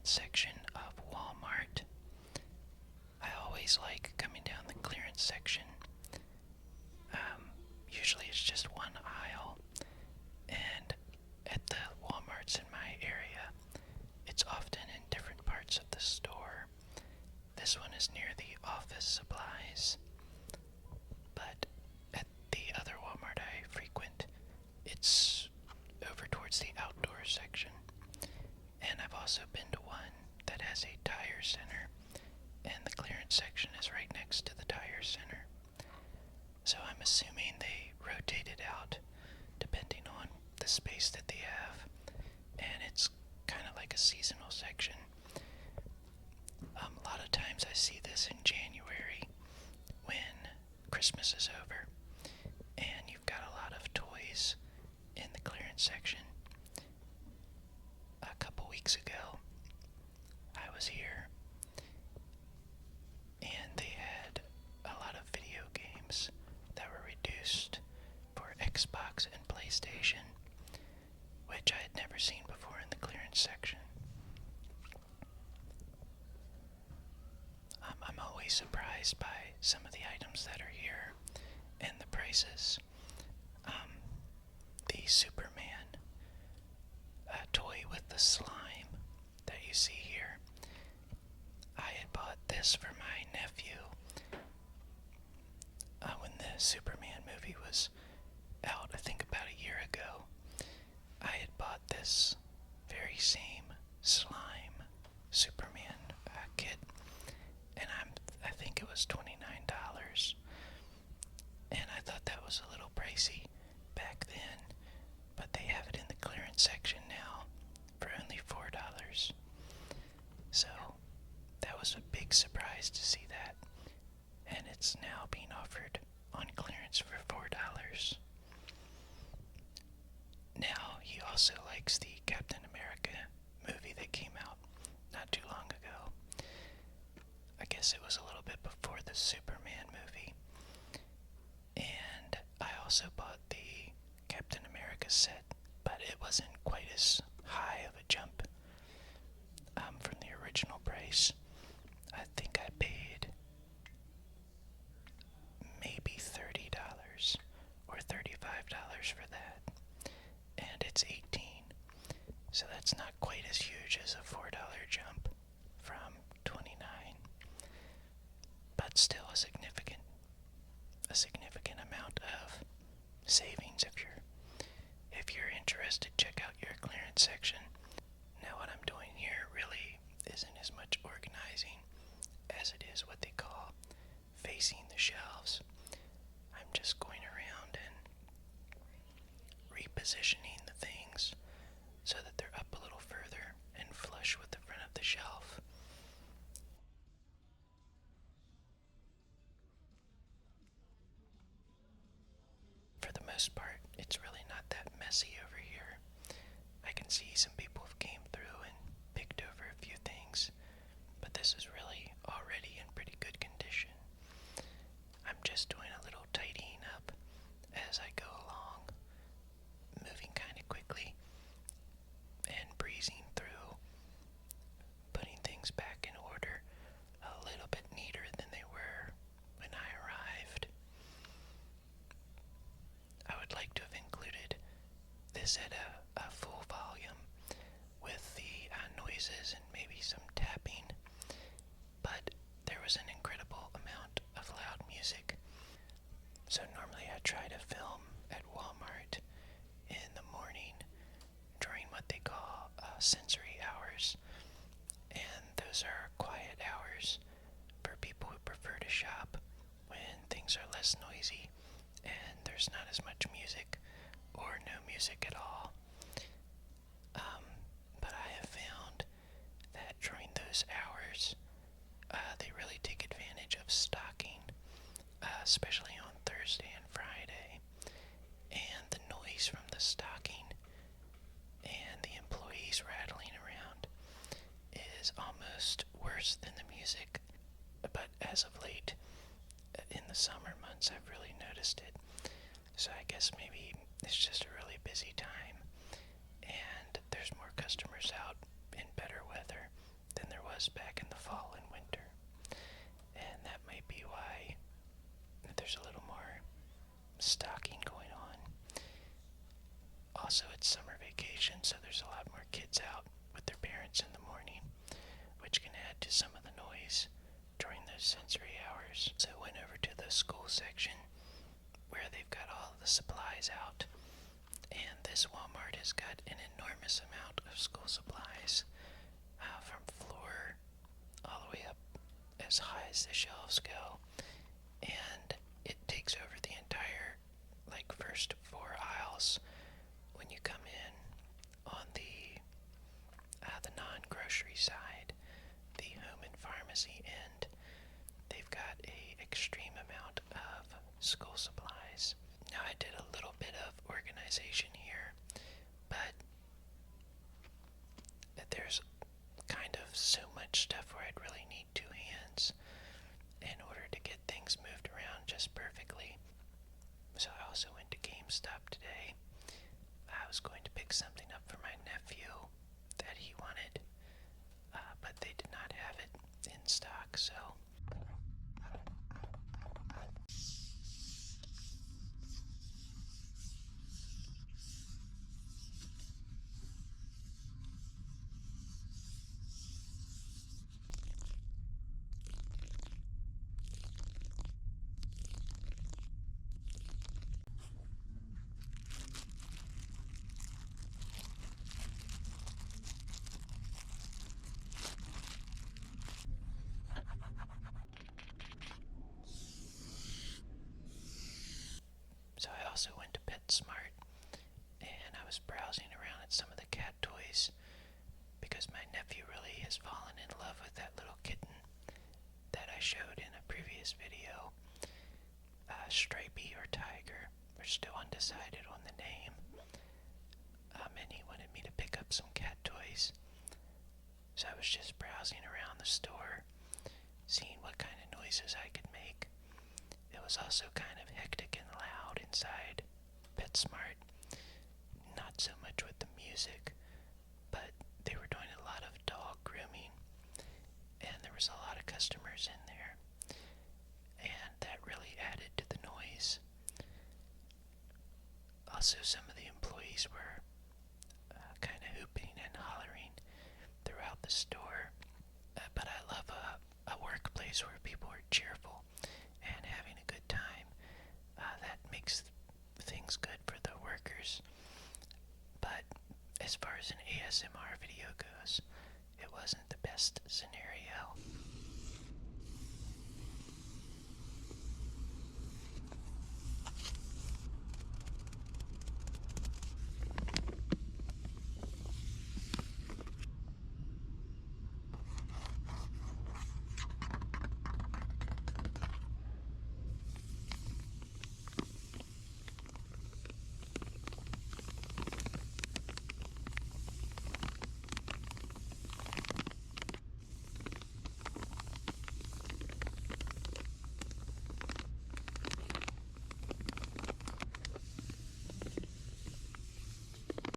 clearance section of Walmart. I always like coming down the clearance section. Usually it's just one aisle, and at the Walmarts in my area, it's often in different parts of the store. This one is near the office supplies, but at the other Walmart I frequent, it's over towards the outdoor section. And I've also been to one that has a tire center, and the clearance section is right next to the tire center. So I'm assuming they rotate it out depending on the space that they have, and it's kind of like a seasonal section. A lot of times I see this in January when Christmas is over, and you've got a lot of toys in the clearance section. A couple weeks ago, I was here, and they had a lot of video games that were reduced for Xbox and PlayStation, which I had never seen before in the clearance section. I'm always surprised by some of the items that are here and the prices. The Superman toy with the slime that you see here, I had bought this for my nephew when the Superman movie was out, I think about a year ago. I had bought this very same slime Superman kit, and I think it was $29, and I thought that was a little pricey back then, but they have it in the clearance section now for only $4. So that was a big surprise to see that, and it's now being offered on clearance for $4. Now he also likes the Captain America movie that came out not too long ago. I guess it was a little bit before the Superman movie. And I also bought the Captain America set, but it wasn't quite as high of a jump from the original price. I think I paid maybe $30 or $35 for that, and it's $18. So that's not quite as huge as a $4 jump from $29, but still a significant amount of savings if you're interested. Check out your clearance section. Now what I'm doing here really isn't as much organizing as it is what they call facing the shelves. I'm just going around and repositioning the things so that they're up a little further and flush with the front of the shelf. For the most part, it's really not that messy over here. I can see some people have came through and picked over a few things, but this is really already in pretty good condition. I'm just doing a little tidying up as I go along, moving kind of quickly and breezing through, putting things back in order a little bit neater than they were when I arrived. I would like to have included this at a full volume with the noises and maybe some tapping, but there was an incredible amount of loud music. So normally I try to film at Walmart in the morning during what they call sensory hours, and those are quiet hours for people who prefer to shop when things are less noisy and there's not as much music or no music at all. But I have found that during those hours, they really take advantage of stocking, especially on Thursday and Friday, and the noise from the stocking and the employees rattling around is almost worse than the music. But as of late, in the summer months, I've really noticed it. So I guess maybe it's just a really busy time, and there's more customers out in better weather there's a little more stocking going on. Also, it's summer vacation, so there's a lot more kids out with their parents in the morning, which can add to some of the noise during those sensory hours. So I went over to the school section where they've got all of the supplies out, and this Walmart has got an enormous amount of school supplies, from floor all the way up as high as the shelves go, and it takes over the entire, like, first four aisles. When you come in on the non-grocery side, the home and pharmacy end, they've got a extreme amount of school supplies. Now, I did a little bit of organization here, but there's kind of so much stuff where I'd really need two hands in order to get things moved around just perfectly. So I also went to GameStop today. I was going to pick something up for my nephew that he wanted, but they did not have it in stock, so I also went to PetSmart, and I was browsing around at some of the cat toys because my nephew really has fallen in love with that little kitten that I showed in a previous video. Stripey or Tiger. We're still undecided on the name. And he wanted me to pick up some cat toys. So I was just browsing around the store, seeing what kind of noises I could make. It was also kind of hectic and loud inside PetSmart. Not so much with the music, but they were doing a lot of dog grooming, and there was a lot of customers in there, and that really added to the noise. Also, some of the employees were kind of hooping and hollering throughout the store, but I love a workplace where people are cheerful and having a good time. That makes things good for the workers. But as far as an ASMR video goes, it wasn't the best scenario.